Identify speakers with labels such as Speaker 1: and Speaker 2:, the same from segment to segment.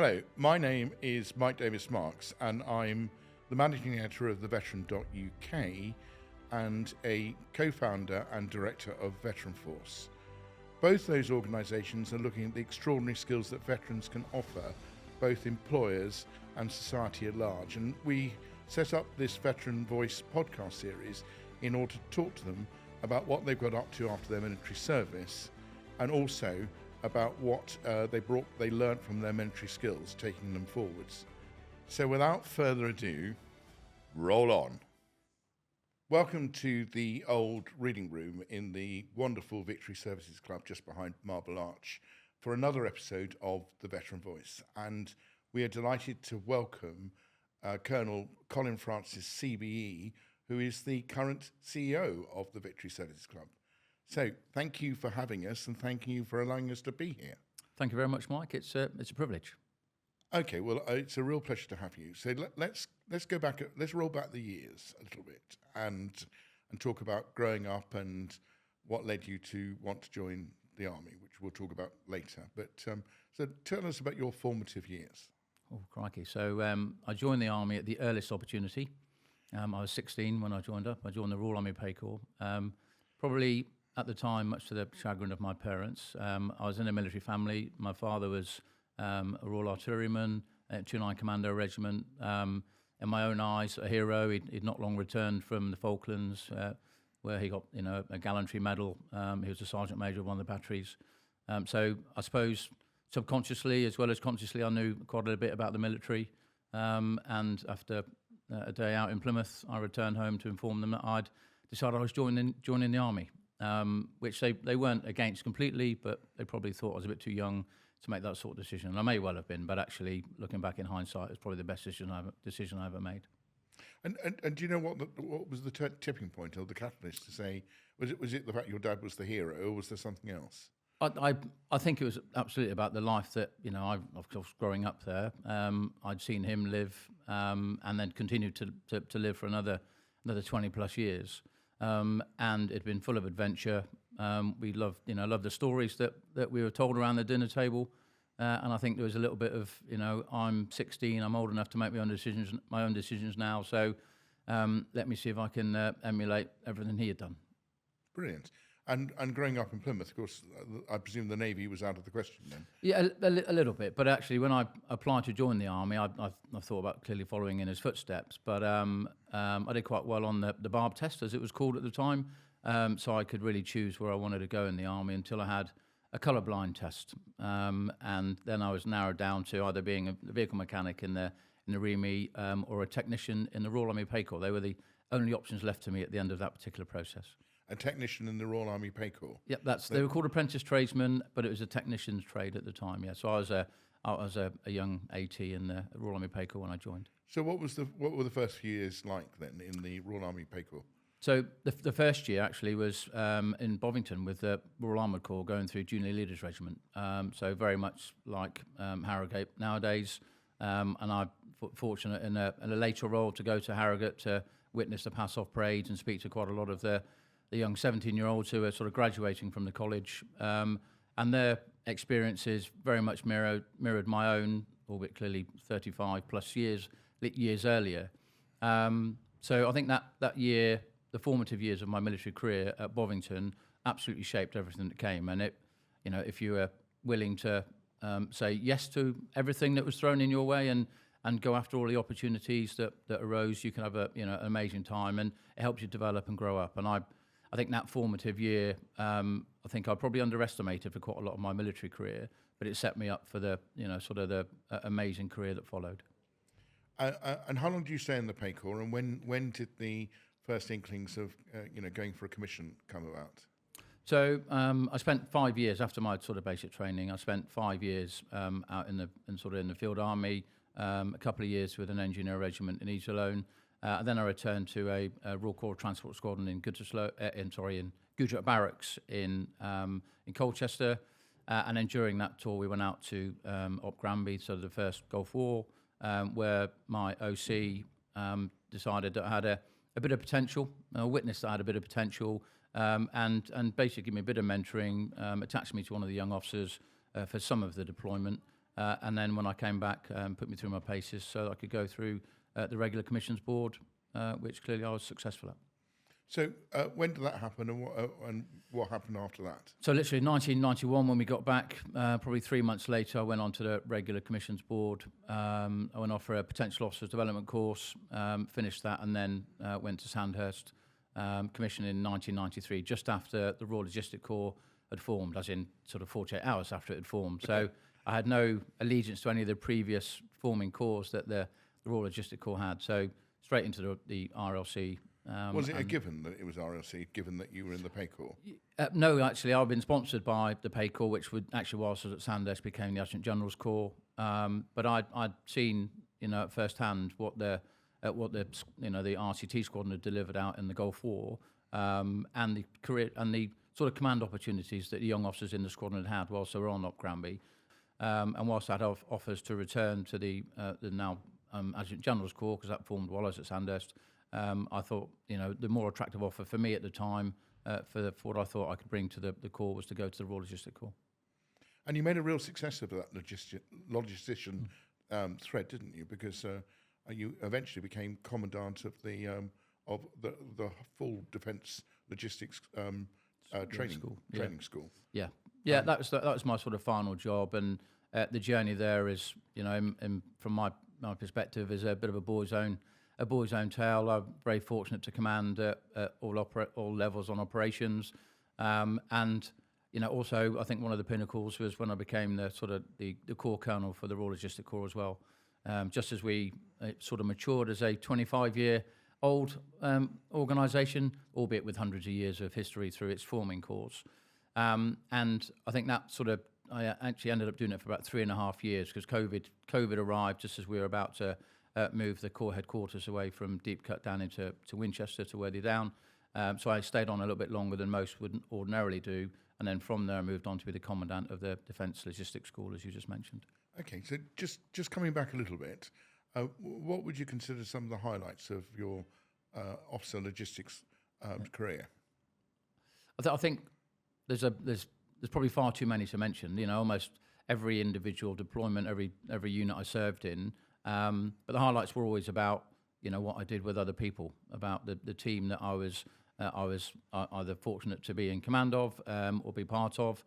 Speaker 1: Hello, my name is Mike Davis Marks, and I'm the managing editor of the Veteran.uk and a co-founder and director of Veteran Force. Both those organisations are looking at the extraordinary skills that veterans can offer both employers and society at large, and we set up this Veteran Voice podcast series in order to talk to them about what they've got up to after their military service, and also about what they learnt from their military skills, taking them forwards. So without further ado, roll on. Welcome to the old reading room in the wonderful Victory Services Club just behind Marble Arch for another episode of The Veteran Voice. And we are delighted to welcome Colonel Colin Francis CBE, who is the current CEO of the Victory Services Club. So thank you for having us, and thank you for allowing us to be here.
Speaker 2: Thank you very much, Mike. It's a privilege.
Speaker 1: Okay, well, it's a real pleasure to have you. So let's go back. Let's roll back the years a little bit and talk about growing up and what led you to want to join the army, which we'll talk about later. But so tell us about your formative years.
Speaker 2: Oh, crikey. So I joined the army at the earliest opportunity. I was 16 when I joined up. I joined the Royal Army Pay Corps. Probably at the time, much to the chagrin of my parents. I was in a military family. My father was a Royal Artilleryman at 29 Commando Regiment. In my own eyes, a hero. He'd not long returned from the Falklands, where he got a gallantry medal. He was a sergeant major of one of the batteries. So I suppose subconsciously as well as consciously, I knew quite a bit about the military. And after a day out in Plymouth, I returned home to inform them that I'd decided I was joining the army. Which they weren't against completely, but they probably thought I was a bit too young to make that sort of decision. And I may well have been, but actually, looking back in hindsight, it's probably the best decision I ever made.
Speaker 1: And do you know what was the tipping point or the catalyst to say, was it the fact your dad was the hero, or was there something else?
Speaker 2: I think it was absolutely about the life that, of course, growing up there, I'd seen him live and then continued to live for another 20 plus years. And it'd been full of adventure. We loved the stories that we were told around the dinner table. And I think there was a little bit of, I'm 16, I'm old enough to make my own decisions now. So let me see if I can emulate everything he had done.
Speaker 1: Brilliant. And growing up in Plymouth, of course, I presume the Navy was out of the question then.
Speaker 2: Yeah, a little bit. But actually, when I applied to join the army, I thought about clearly following in his footsteps. But I did quite well on the barb test, as it was called at the time. So I could really choose where I wanted to go in the army until I had a colourblind test. And then I was narrowed down to either being a vehicle mechanic in the REME or a technician in the Royal Army Pay Corps. They were the only options left to me at the end of that particular process.
Speaker 1: A technician in the Royal Army Pay Corps.
Speaker 2: Yep, they were called apprentice tradesmen, but it was a technician's trade at the time. Yeah, so I was a young AT in the Royal Army Pay Corps when I joined.
Speaker 1: So what were the first few years like then in the Royal Army Pay Corps?
Speaker 2: So the first year actually was in Bovington with the Royal Armoured Corps going through Junior Leaders Regiment. So very much like Harrogate nowadays. And I'm fortunate in a later role to go to Harrogate to witness the pass-off parades and speak to quite a lot of the young 17-year-olds who are sort of graduating from the college. And their experiences very much mirrored my own, albeit clearly 35 plus years earlier. So I think that year, the formative years of my military career at Bovington absolutely shaped everything that came. And it, if you were willing to say yes to everything that was thrown in your way and go after all the opportunities that arose, you can have an amazing time, and it helps you develop and grow up. And I think that formative year, I think I probably underestimated for quite a lot of my military career, but it set me up for the amazing career that followed.
Speaker 1: And how long did you stay in the Pay Corps, and when did the first inklings of going for a commission come about?
Speaker 2: So I spent 5 years after my sort of basic training. I spent 5 years out in the field army, a couple of years with an engineer regiment in East Alone. And then I returned to a Royal Corps Transport Squadron in Gujarat Barracks in Colchester. And then during that tour, we went out to Op Granby, so the first Gulf War, where my OC decided that I had a bit of potential, witnessed that I had a bit of potential, and basically gave me a bit of mentoring, attached me to one of the young officers for some of the deployment. and then when I came back, put me through my paces so that I could go through the regular commissions board, which clearly I was successful at.
Speaker 1: So when did that happen, and what happened after that?
Speaker 2: So literally 1991, when we got back, probably 3 months later, I went on to the regular commissions board. I went off for a potential officers development course, finished that, and then went to Sandhurst, commissioned in 1993, just after the Royal Logistic Corps had formed, as in sort of 48 hours after it had formed. So I had no allegiance to any of the previous forming corps that the Royal Logistic Corps had. So straight into the RLC.
Speaker 1: Was it a given that it was RLC, given that you were in the Pay Corps?
Speaker 2: No, actually, I've been sponsored by the Pay Corps, which would actually, whilst I was at Sandhurst, became the Adjutant General's Corps. But I'd seen, at first hand what the RCT squadron had delivered out in the Gulf War, and the career and the sort of command opportunities that the young officers in the squadron had whilst they were on Op Granby. And whilst I had offers to return to the now Adjutant General's Corps, because that formed while I was at Sandhurst, I thought, the more attractive offer for me at the time, for what I thought I could bring to the Corps, was to go to the Royal Logistic Corps.
Speaker 1: And you made a real success of that logistician thread, didn't you? Because you eventually became commandant of the full defence logistics training school.
Speaker 2: Yeah, that was my sort of final job, and the journey there is, from my perspective, is a bit of a boy's own tale. I'm very fortunate to command at all levels on operations, and also I think one of the pinnacles was when I became the Corps Colonel for the Royal Logistic Corps as well. Just as we sort of matured as a 25-year-old organisation, albeit with hundreds of years of history through its forming corps. And I think that I actually ended up doing it for about 3.5 years, because COVID arrived just as we were about to move the Corps headquarters away from Deep Cut down into Winchester to Worthy Down. So I stayed on a little bit longer than most would ordinarily do, and then from there I moved on to be the Commandant of the Defence Logistics School, as you just mentioned.
Speaker 1: Okay, so just coming back a little bit, what would you consider some of the highlights of your officer logistics career?
Speaker 2: I think there's probably far too many to mention. Almost every individual deployment, every unit I served in. But the highlights were always about what I did with other people, about the team that I was either fortunate to be in command of, or be part of,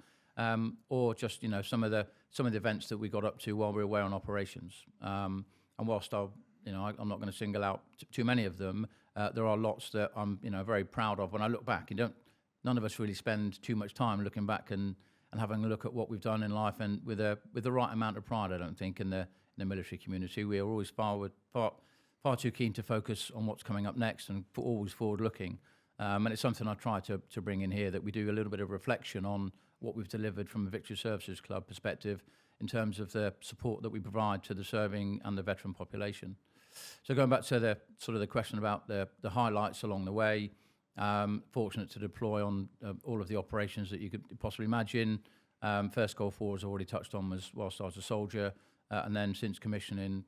Speaker 2: or just some of the events that we got up to while we were away on operations. And whilst I'm not going to single out too many of them, there are lots that I'm very proud of. When I look back, none of us really spend too much time looking back and having a look at what we've done in life, and with the right amount of pride. I don't think in the military community we are always far too keen to focus on what's coming up next, and always forward looking. And it's something I try to bring in here, that we do a little bit of reflection on what we've delivered from a Victory Services Club perspective in terms of the support that we provide to the serving and the veteran population. So going back to the question about the highlights along the way, fortunate to deploy on all of the operations that you could possibly imagine. First Gulf War, as I already touched on, was whilst I was a soldier, and then since commissioning,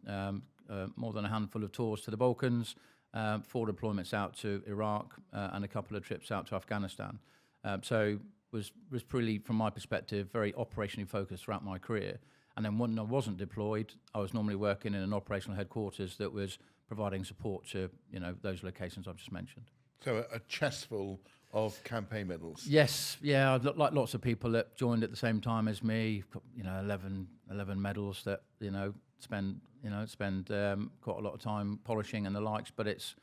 Speaker 2: more than a handful of tours to the Balkans, 4 deployments out to Iraq, and a couple of trips out to Afghanistan. So was pretty, from my perspective, very operationally focused throughout my career. And then when I wasn't deployed, I was normally working in an operational headquarters that was providing support to those locations I've just mentioned.
Speaker 1: So a chest full of campaign medals.
Speaker 2: Yes, yeah, like lots of people that joined at the same time as me. 11 medals that spend quite a lot of time polishing and the likes. But it's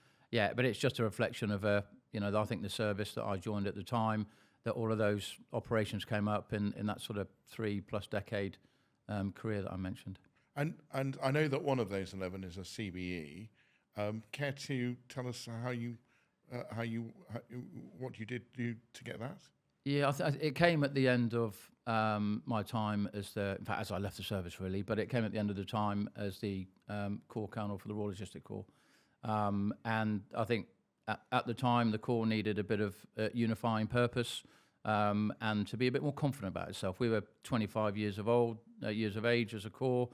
Speaker 2: just a reflection of I think the service that I joined at the time, that all of those operations came up in that sort of 3+ decade career that I mentioned.
Speaker 1: And I know that one of those 11 is a CBE. Care to tell us what you did do to get that?
Speaker 2: Yeah, it came at the end of my time as as I left the service really, but it came at the end of the time as the Corps Colonel for the Royal Logistic Corps. And I think at the time the Corps needed a bit of unifying purpose, and to be a bit more confident about itself. We were 25 years of age as a Corps,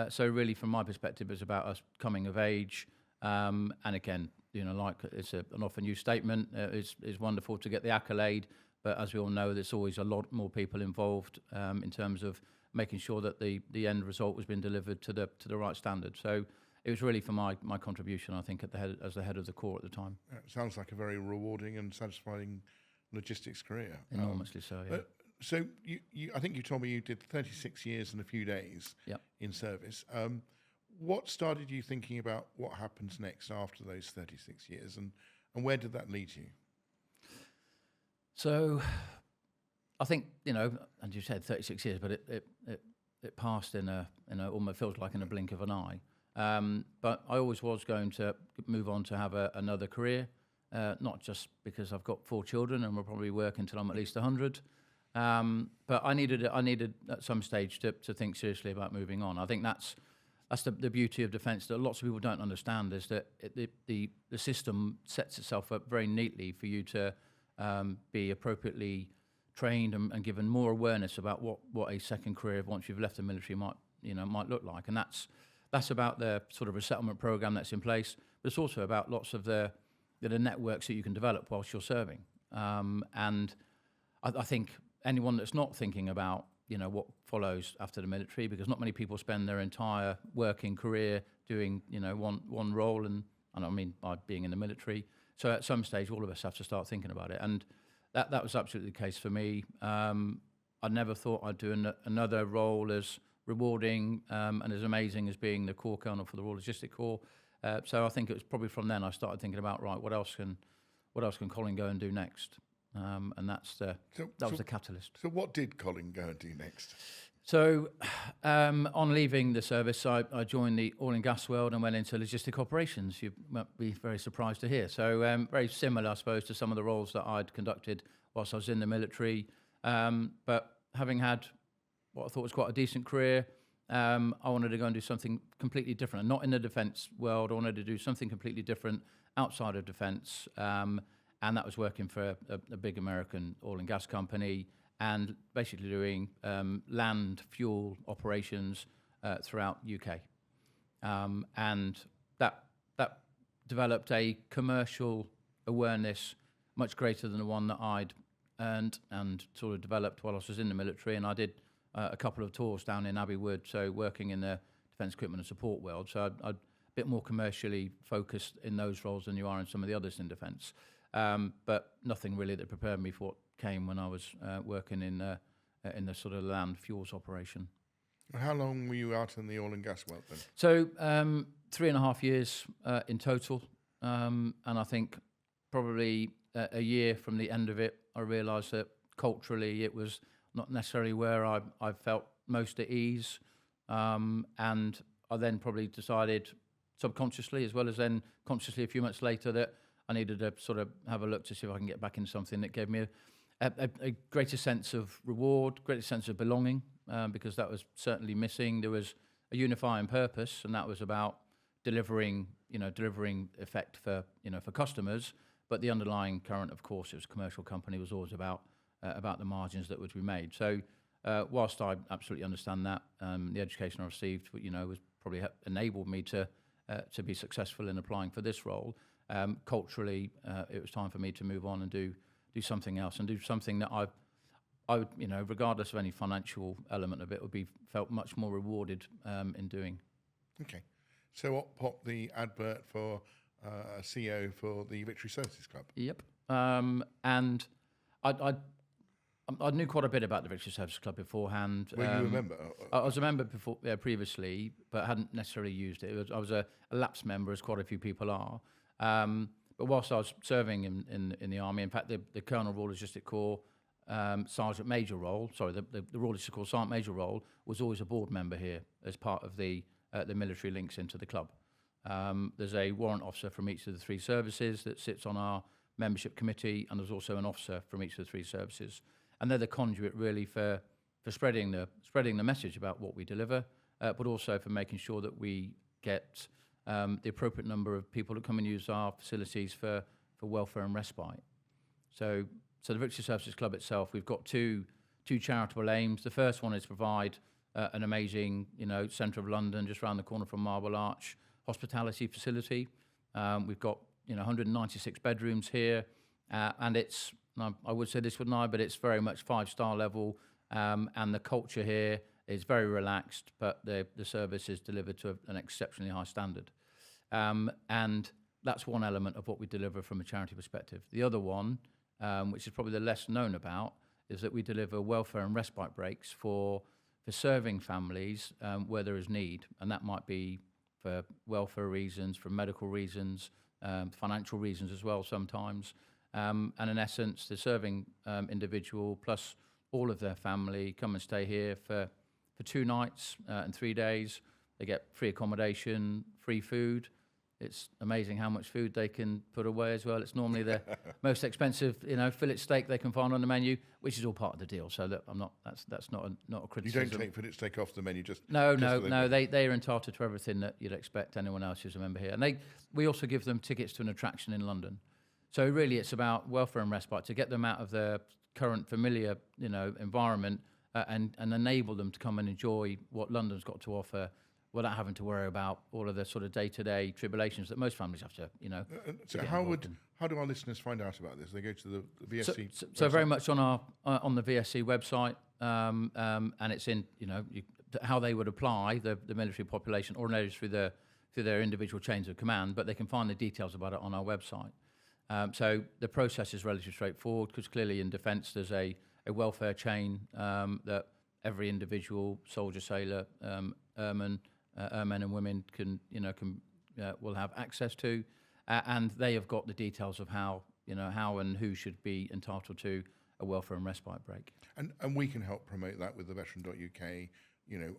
Speaker 2: so really from my perspective it's about us coming of age. And again, like it's an often used statement, it's wonderful to get the accolade, but as we all know, there's always a lot more people involved in terms of making sure that the end result was being delivered to the right standard. So it was really for my contribution, I think, as the head of the Corps at the time.
Speaker 1: It sounds like a very rewarding and satisfying logistics career.
Speaker 2: Enormously so, yeah.
Speaker 1: So I think you told me you did 36 years and a few days in service. What started you thinking about what happens next after those 36 years, and where did that lead you?
Speaker 2: So I think, and you said 36 years, but it passed in almost feels like in a blink of an eye. But I always was going to move on to have another career, not just because I've got 4 children and will probably work until I'm at least 100. But I needed at some stage to think seriously about moving on. I think that's the beauty of defence that lots of people don't understand, is that the system sets itself up very neatly for you to be appropriately trained and given more awareness about what a second career once you've left the military might look like. And that's about the sort of resettlement program that's in place, but it's also about lots of the networks that you can develop whilst you're serving. And I think anyone that's not thinking about what follows after the military, because not many people spend their entire working career doing one role, and I don't mean by being in the military. So at some stage, all of us have to start thinking about it, and that was absolutely the case for me. I never thought I'd do another role as rewarding and as amazing as being the Corps Colonel for the Royal Logistic Corps. So I think it was probably from then I started thinking about, right, what else can Colin go and do next? And that was the catalyst.
Speaker 1: So what did Colin go and do next?
Speaker 2: So on leaving the service, I joined the oil and gas world and went into logistic operations. You might be very surprised to hear. So very similar, I suppose, to some of the roles that I'd conducted whilst I was in the military. But having had what I thought was quite a decent career, I wanted to go and do something completely different. And not in the defence world. I wanted to do something completely different outside of defence. And that was working for a big American oil and gas company, and basically doing land fuel operations throughout UK. And that developed a commercial awareness much greater than the one that I'd earned and sort of developed while I was in the military. And I did a couple of tours down in Abbey Wood, so working in the defence equipment and support world. So I'd a bit more commercially focused in those roles than you are in some of the others in defence. But nothing really that prepared me for what came when I was working in the sort of land fuels operation.
Speaker 1: How long were you out in the oil and gas world then?
Speaker 2: So 3.5 years in total, and I think probably a year from the end of it, I realised that culturally it was not necessarily where I felt most at ease, and I then probably decided subconsciously as well as then consciously a few months later that I needed to sort of have a look to see if I can get back into something that gave me a greater sense of reward, greater sense of belonging, because that was certainly missing. There was a unifying purpose, and that was about delivering effect for customers. But the underlying current, of course, it was a commercial company, was always about the margins that would be made. So whilst I absolutely understand that, the education I received, was probably enabled me to be successful in applying for this role. Culturally, it was time for me to move on and do something else, and do something that I would, regardless of any financial element of it, would be felt much more rewarded in doing.
Speaker 1: Okay. So what popped the advert for a CEO for the Victory Services Club?
Speaker 2: Yep. And I knew quite a bit about the Victory Services Club beforehand.
Speaker 1: Were you a member?
Speaker 2: I was a member before, previously, but hadn't necessarily used it. I was a lapsed member, as quite a few people are. But whilst I was serving in the army, in fact, the Colonel Royal Logistic Corps Sergeant Major role, the Royal Logistic Corps Sergeant Major role, was always a board member here as part of the military links into the club. There's a warrant officer from each of the 3 services that sits on our membership committee, and there's also an officer from each of the 3 services. And they're the conduit really for spreading the message about what we deliver, but also for making sure that we get the appropriate number of people that come and use our facilities for welfare and respite. So the Victory Services Club itself, we've got two charitable aims. The first one is to provide an amazing, centre of London, just around the corner from Marble Arch, hospitality facility. We've got 196 bedrooms here, and I would say this, wouldn't I? But it's very much 5-star level, and the culture here It's very relaxed, but the service is delivered to an exceptionally high standard. And that's one element of what we deliver from a charity perspective. The other one, which is probably the less known about, is that we deliver welfare and respite breaks for serving families where there is need, and that might be for welfare reasons, for medical reasons, financial reasons as well sometimes. And in essence, the serving individual plus all of their family come and stay here for 2 nights and 3 days. They get free accommodation, free food. It's amazing how much food they can put away as well. It's normally the most expensive, fillet steak they can find on the menu, which is all part of the deal. So that I'm not. That's not a criticism.
Speaker 1: You don't take fillet steak off the menu, just
Speaker 2: no. They are entitled to everything that you'd expect anyone else who's a member here. And we also give them tickets to an attraction in London. So really, it's about welfare and respite to get them out of their current familiar, environment and enable them to come and enjoy what London's got to offer, without having to worry about all of the sort of day-to-day tribulations that most families have to,
Speaker 1: So how do our listeners find out about this? They go to the VSC.
Speaker 2: So very much on the VSC website, and it's in how they would apply the military population ordinarily through their individual chains of command, but they can find the details about it on our website. So the process is relatively straightforward because clearly in defence there's a welfare chain that every individual soldier, sailor, airman and women will have access to, and they have got the details of how and who should be entitled to a welfare and respite break.
Speaker 1: And we can help promote that with the veteran.uk,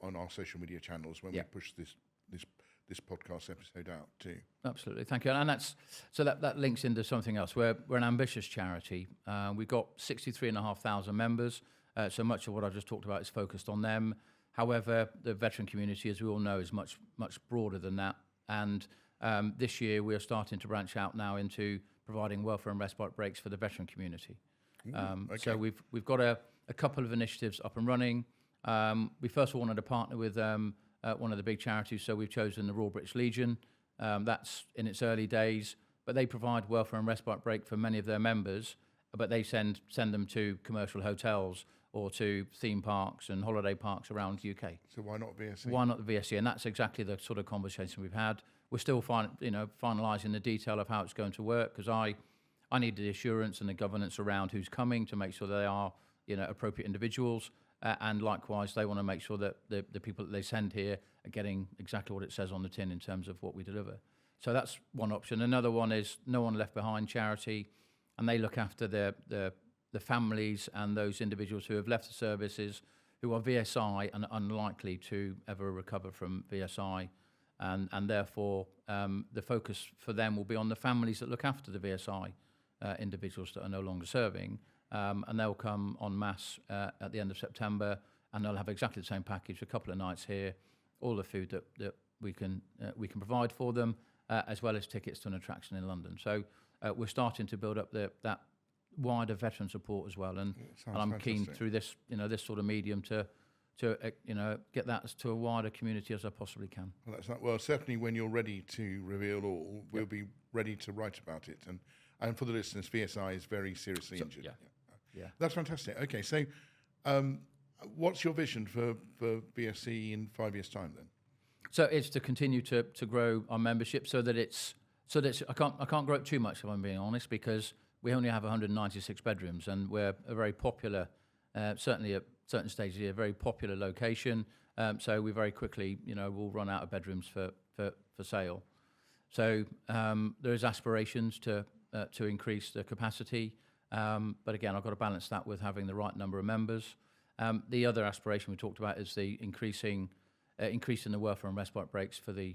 Speaker 1: on our social media channels when we push this podcast episode out too.
Speaker 2: Absolutely, thank you. And that links into something else. We're an ambitious charity. We've got 63,500 members. So much of what I've just talked about is focused on them. However, the veteran community, as we all know, is much, much broader than that. And this year, we are starting to branch out now into providing welfare and respite breaks for the veteran community. Okay. So we've got a couple of initiatives up and running. We first wanted to partner with one of the big charities, so we've chosen the Royal British Legion. That's in its early days, but they provide welfare and respite break for many of their members, but they send them to commercial hotels or to theme parks and holiday parks around the UK.
Speaker 1: So why not VSC?
Speaker 2: Why not the VSC? And that's exactly the sort of conversation we've had. We're still finalising the detail of how it's going to work, because I need the assurance and the governance around who's coming to make sure they are appropriate individuals, and likewise they want to make sure that the people that they send here are getting exactly what it says on the tin in terms of what we deliver. So that's one option. Another one is No One Left Behind charity, and they look after the families and those individuals who have left the services, who are VSI and unlikely to ever recover from VSI, and therefore the focus for them will be on the families that look after the VSI individuals that are no longer serving, and they'll come en masse at the end of September, and they'll have exactly the same package, a couple of nights here, all the food that we can provide for them, as well as tickets to an attraction in London. So we're starting to build up that wider veteran support as well, and I'm
Speaker 1: fantastic.
Speaker 2: Keen through this this sort of medium to get that to a wider community as I possibly can.
Speaker 1: Well, certainly when you're ready to reveal all, we'll be ready to write about it. And for the listeners, VSI is very seriously injured.
Speaker 2: Yeah.
Speaker 1: That's fantastic. Okay, so what's your vision for VSC in 5 years' time then?
Speaker 2: So it's to continue to grow our membership so that I can't grow it too much, if I'm being honest, because we only have 196 bedrooms, and we're a very popular, certainly at certain stages here, a very popular location. So we very quickly, will run out of bedrooms for sale. So there is aspirations to increase the capacity, but again, I've got to balance that with having the right number of members. The other aspiration we talked about is the increasing the welfare and respite breaks for the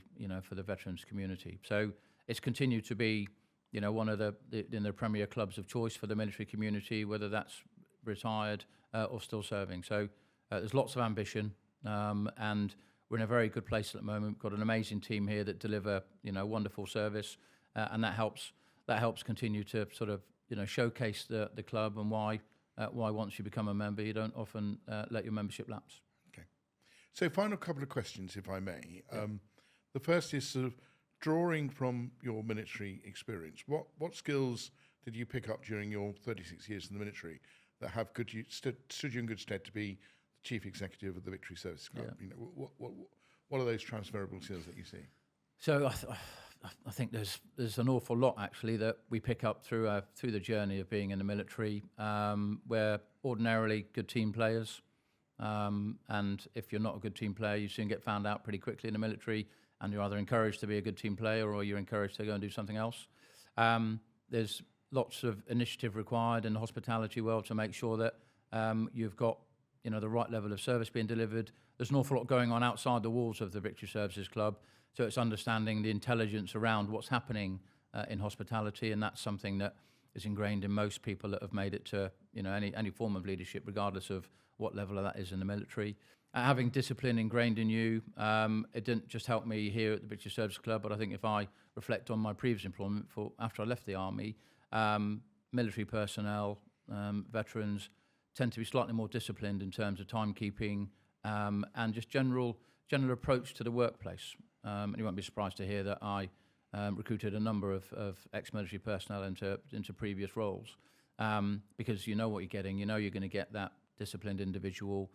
Speaker 2: veterans community. So it's continued to be one of the premier clubs of choice for the military community, whether that's retired or still serving. So there's lots of ambition, and we're in a very good place at the moment. We've got an amazing team here that deliver wonderful service, and that helps continue to sort of showcase the club, and why once you become a member you don't often let your membership lapse.
Speaker 1: Okay, so final couple of questions, if I may. The first is sort of drawing from your military experience. What skills did you pick up during your 36 years in the military that have stood you in good stead to be chief executive of the Victory Services Club.
Speaker 2: Yeah.
Speaker 1: You know, what are those transferable skills that you see?
Speaker 2: So I think there's an awful lot actually that we pick up through the journey of being in the military. We're ordinarily good team players, and if you're not a good team player, you soon get found out pretty quickly in the military, and you're either encouraged to be a good team player or you're encouraged to go and do something else. There's lots of initiative required in the hospitality world to make sure that you've got the right level of service being delivered. There's an awful lot going on outside the walls of the Victory Services Club, so it's understanding the intelligence around what's happening in hospitality, and that's something that is ingrained in most people that have made it to any form of leadership, regardless of what level of that is in the military. Having discipline ingrained in you, it didn't just help me here at the Victory Services Club, but I think if I reflect on my previous employment after I left the army, military personnel, veterans, tend to be slightly more disciplined in terms of timekeeping and just general approach to the workplace. And you won't be surprised to hear that I recruited a number of ex-military personnel into previous roles because you know what you're getting. You know you're going to get that disciplined individual,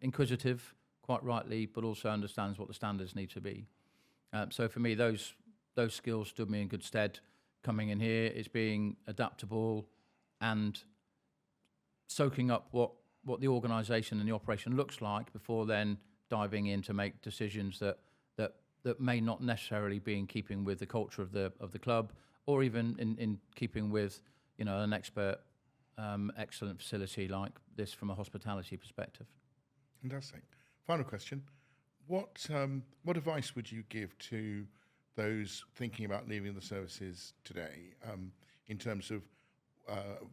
Speaker 2: inquisitive, quite rightly, but also understands what the standards need to be. So for me, those skills stood me in good stead coming in here. It's being adaptable and soaking up what the organisation and the operation looks like before then diving in to make decisions that may not necessarily be in keeping with the culture of the club, or even in keeping with an expert, excellent facility like this from a hospitality perspective.
Speaker 1: Fantastic. Final question: what advice would you give to those thinking about leaving the services today, in terms of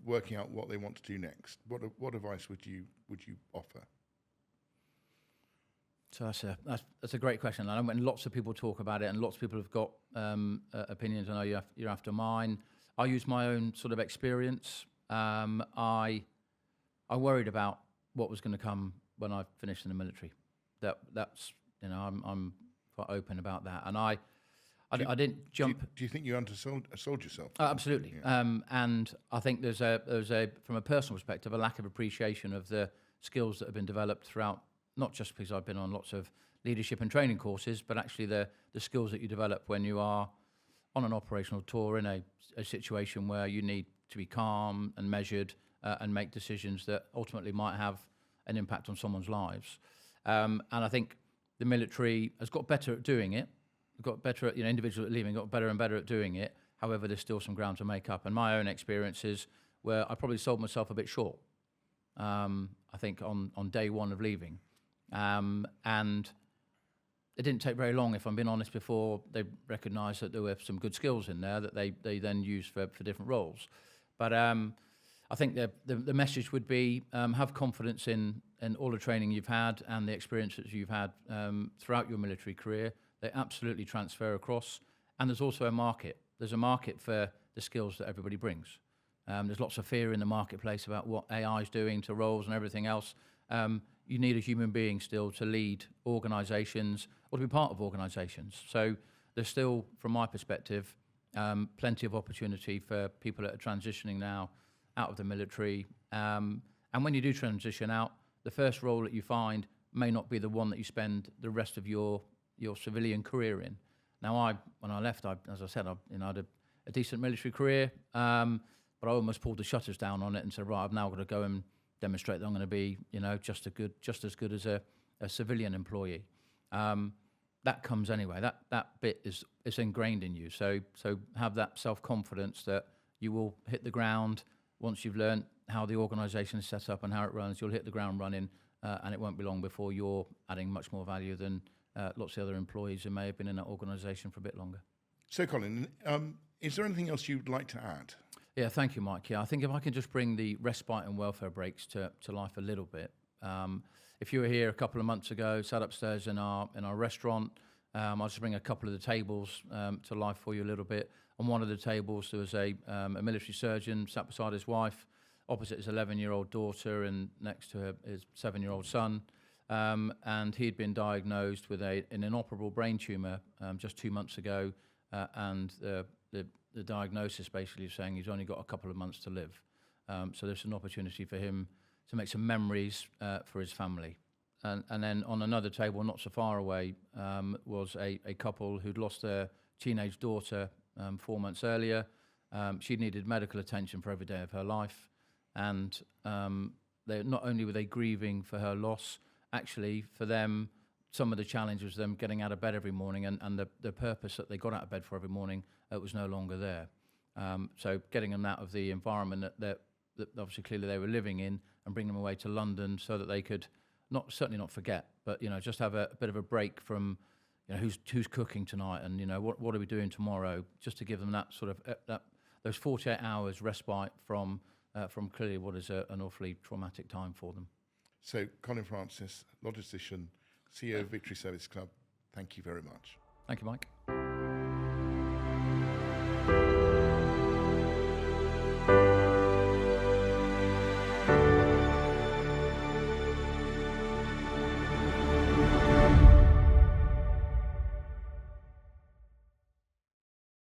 Speaker 1: working out what they want to do next? What advice would you offer?
Speaker 2: So that's a great question. I know when lots of people talk about it, and lots of people have got opinions. I know you're after mine. I use my own sort of experience. I worried about what was going to come when I finished in the military. That's I'm quite open about that, and I didn't jump.
Speaker 1: Do you think you undersold yourself?
Speaker 2: Absolutely.
Speaker 1: Yeah.
Speaker 2: And I think there's a from a personal perspective, a lack of appreciation of the skills that have been developed throughout, not just because I've been on lots of leadership and training courses, but actually the skills that you develop when you are on an operational tour in a situation where you need to be calm and measured and make decisions that ultimately might have an impact on someone's lives. And I think the military has got better at doing it. Got better at, individuals leaving got better and better at doing it. However, there's still some ground to make up. And my own experiences where I probably sold myself a bit short, I think on day one of leaving. And it didn't take very long, if I'm being honest, before they recognised that there were some good skills in there that they then used for different roles. But I think the message would be have confidence in all the training you've had and the experiences you've had throughout your military career. They absolutely transfer across. And there's also a market. There's a market for the skills that everybody brings. There's lots of fear in the marketplace about what AI is doing to roles and everything else. You need a human being still to lead organisations or to be part of organisations. So there's still, from my perspective, plenty of opportunity for people that are transitioning now out of the military. And when you do transition out, the first role that you find may not be the one that you spend the rest of your civilian career in. Now, when I left, as I said, I had a decent military career, but I almost pulled the shutters down on it and said, right, I've now got to go and demonstrate that I'm going to be, just as good as a civilian employee. That comes anyway. That bit is ingrained in you. So have that self-confidence that you will hit the ground once you've learned how the organisation is set up and how it runs. You'll hit the ground running, and it won't be long before you're adding much more value than lots of other employees who may have been in that organisation for a bit longer.
Speaker 1: So, Colin, is there anything else you'd like to add?
Speaker 2: Yeah, thank you, Mike. Yeah, I think if I can just bring the respite and welfare breaks to life a little bit. If you were here a couple of months ago, sat upstairs in our restaurant, I'll just bring a couple of the tables to life for you a little bit. On one of the tables, there was a military surgeon sat beside his wife, opposite his 11-year-old daughter, and next to his 7-year-old son. And he'd been diagnosed with an inoperable brain tumour just 2 months ago, and the diagnosis basically is saying he's only got a couple of months to live. So there's an opportunity for him to make some memories for his family. And then on another table, not so far away, was a couple who'd lost their teenage daughter 4 months earlier. She needed medical attention for every day of her life. And not only were they grieving for her loss, actually for them, some of the challenge was them getting out of bed every morning, and the purpose that they got out of bed for every morning was no longer there. So getting them out of the environment that obviously clearly they were living in, and bring them away to London so that they could certainly not forget, but just have a bit of a break from who's cooking tonight, and what are we doing tomorrow, just to give them that sort of those 48 hours respite from clearly what is an awfully traumatic time for them.
Speaker 1: So Colin Francis, logistician, CEO of Victory Service Club, thank you very much.
Speaker 2: Thank you, Mike.